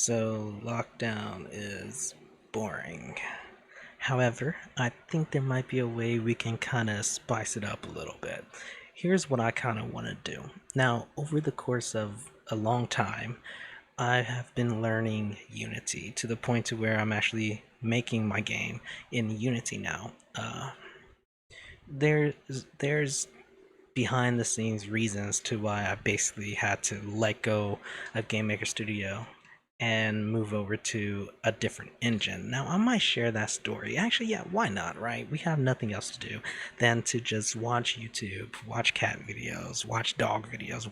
So, lockdown is boring. However, I think there might be a way we can kind of spice it up a little bit. Here's what I kind of want to do. Now, over the course of a long time, I have been learning Unity to the point to where I'm actually making my game in Unity now. There's behind the scenes reasons to why I basically had to let go of Game Maker Studio and move over to a different engine. Now, I might share that story. Actually, yeah, why not, right? We have nothing else to do than to just watch YouTube, watch cat videos, watch dog videos,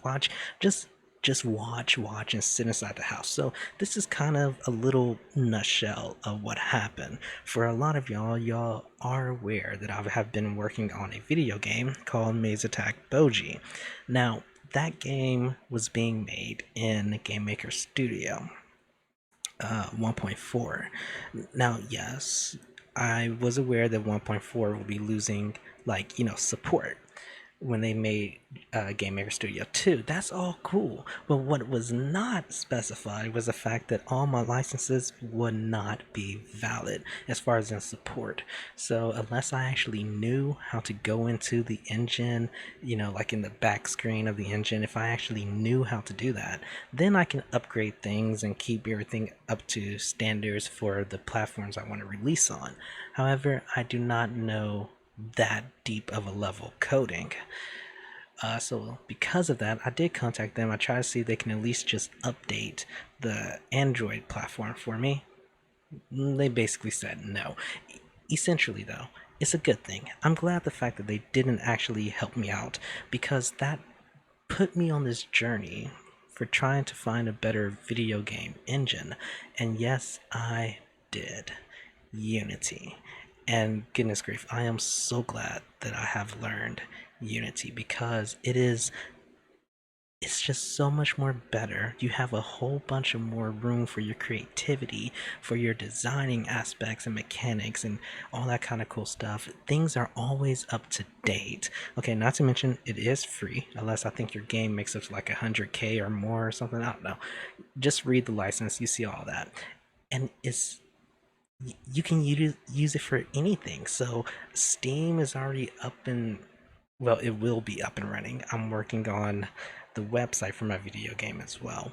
just watch and sit inside the house. So this is kind of a little nutshell of what happened. For a lot of y'all are aware that I have been working on a video game called Maze Attack Boji. Now, that game was being made in Game Maker Studio 1.4. Now, yes, I was aware that 1.4 will be losing, support when they made Game Maker Studio 2. That's all cool. But what was not specified was the fact that all my licenses would not be valid as far as in support. So unless I actually knew how to go into the engine, like in the back screen of the engine, if I actually knew how to do that, then I can upgrade things and keep everything up to standards for the platforms I want to release on. However, I do not know that deep of a level coding. So because of that, I did contact them. I tried to see if they can at least just update the Android platform for me. They basically said no. Essentially, though, it's a good thing. I'm glad the fact that they didn't actually help me out, because that put me on this journey for trying to find a better video game engine. And yes, I did. Unity. And goodness grief, I am so glad that I have learned Unity, because it's just so much more better. You have a whole bunch of more room for your creativity, for your designing aspects and mechanics and all that kind of cool stuff. Things are always up to date. Okay, not to mention it is free, unless I think your game makes up to like 100K or more or something. I don't know. Just read the license, you see all that. And you can use it for anything. So Steam is already up and, well, it will be up and running. I'm working on the website for my video game as well.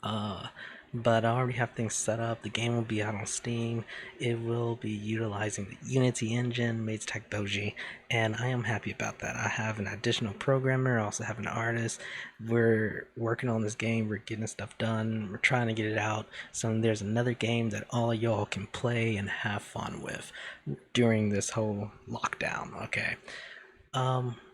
Uh, but I already have things set up. The game will be out on Steam. It will be utilizing the Unity engine, Maze Tech Doji, and I am happy about that. I have an additional programmer, I also have an artist. We're working on this game, we're getting stuff done, we're trying to get it out. So there's another game that all y'all can play and have fun with during this whole lockdown, okay?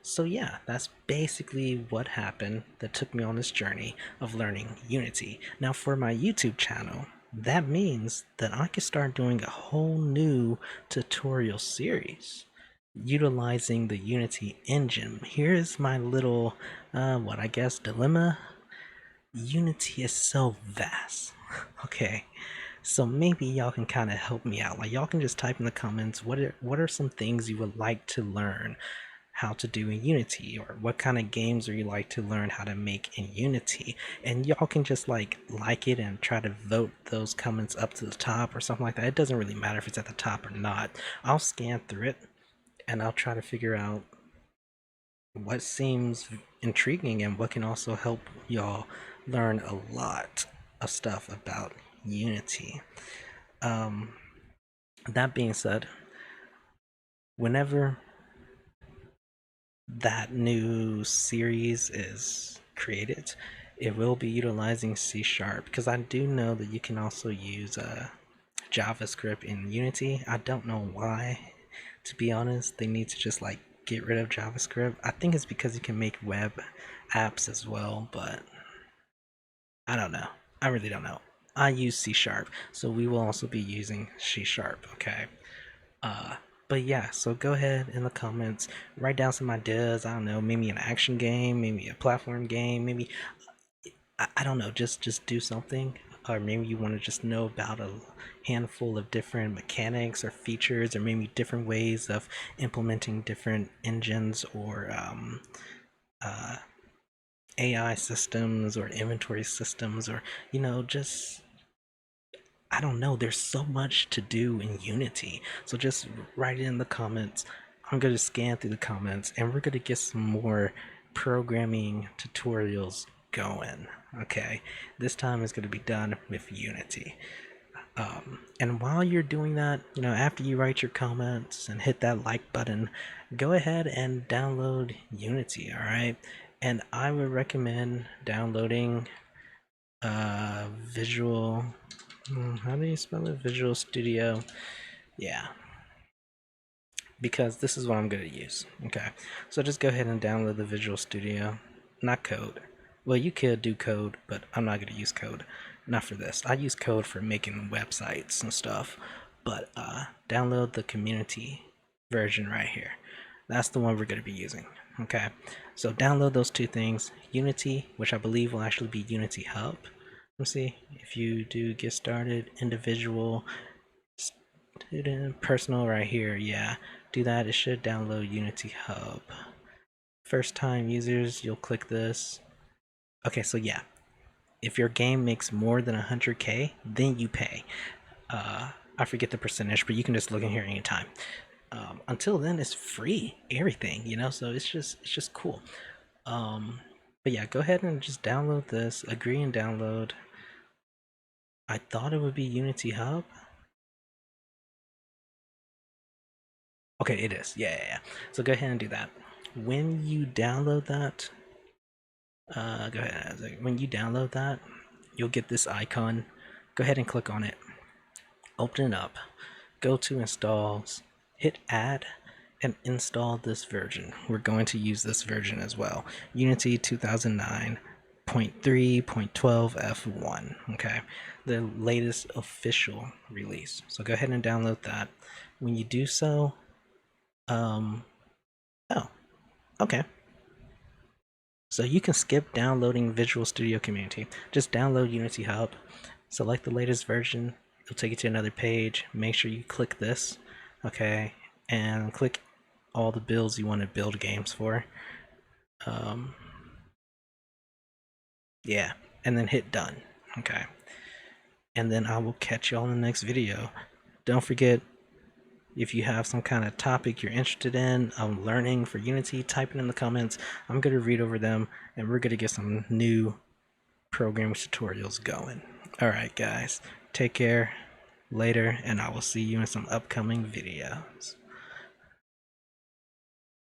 So yeah, that's basically what happened that took me on this journey of learning Unity. Now for my YouTube channel, that means that I can start doing a whole new tutorial series utilizing the Unity engine. Here's my little, what I guess, dilemma. Unity is so vast. Okay, so maybe y'all can kind of help me out. Like, y'all can just type in the comments what are some things you would like to learn how to do in Unity, or what kind of games are you like to learn how to make in Unity, and y'all can just like it and try to vote those comments up to the top or something like that. It doesn't really matter if it's at the top or not. I'll scan through it and I'll try to figure out what seems intriguing and what can also help y'all learn a lot of stuff about Unity. Um, that being said, whenever that new series is created, it will be utilizing C Sharp, because I do know that you can also use JavaScript in Unity. I don't know why, to be honest. They need to just get rid of JavaScript. I think it's because you can make web apps as well, but I don't know. I really don't know. I use C Sharp, so we will also be using C Sharp, okay? Uh, but yeah, so go ahead in the comments, write down some ideas. I don't know, maybe an action game, maybe a platform game, maybe I don't know, just do something. Or maybe you want to just know about a handful of different mechanics or features, or maybe different ways of implementing different engines or uh, AI systems or inventory systems, or just, I don't know, there's so much to do in Unity. So just write it in the comments. I'm going to scan through the comments and we're going to get some more programming tutorials going. Okay, this time is going to be done with Unity. And while you're doing that, after you write your comments and hit that like button, go ahead and download Unity, all right? And I would recommend downloading Visual. How do you spell it? Visual Studio. Yeah, because this is what I'm going to use. Okay, so just go ahead and download the Visual Studio, not Code. Well, you could do Code, but I'm not going to use Code. Not for this. I use Code for making websites and stuff. But download the community version right here. That's the one we're going to be using. Okay, so download those two things. Unity, which I believe will actually be Unity Hub. Let's see if you do get started. Individual, student, personal right here. Yeah, do that. It should download Unity Hub. First time users, you'll click this. Okay, so yeah, if your game makes more than 100K, then you pay. I forget the percentage, but you can just look in here anytime. Until then, it's free, everything, so it's just cool. But yeah, go ahead and just download this, agree and download. I thought it would be Unity Hub. Okay, it is. Yeah. So go ahead and do that. When you download that, go ahead. When you download that, you'll get this icon. Go ahead and click on it. Open it up. Go to installs. Hit add and install this version. We're going to use this version as well. Unity 2009.3.12 F1. Okay, the latest official release. So go ahead and download that. When you do so, oh, okay. So you can skip downloading Visual Studio Community. Just download Unity Hub, select the latest version, it'll take you to another page. Make sure you click this, okay, and click all the builds you want to build games for. Yeah, and then hit done, okay. And then I will catch you all in the next video. Don't forget, if you have some kind of topic you're interested in learning for Unity, type it in the comments. I'm going to read over them and we're going to get some new programming tutorials going. Alright guys, take care, later, and I will see you in some upcoming videos.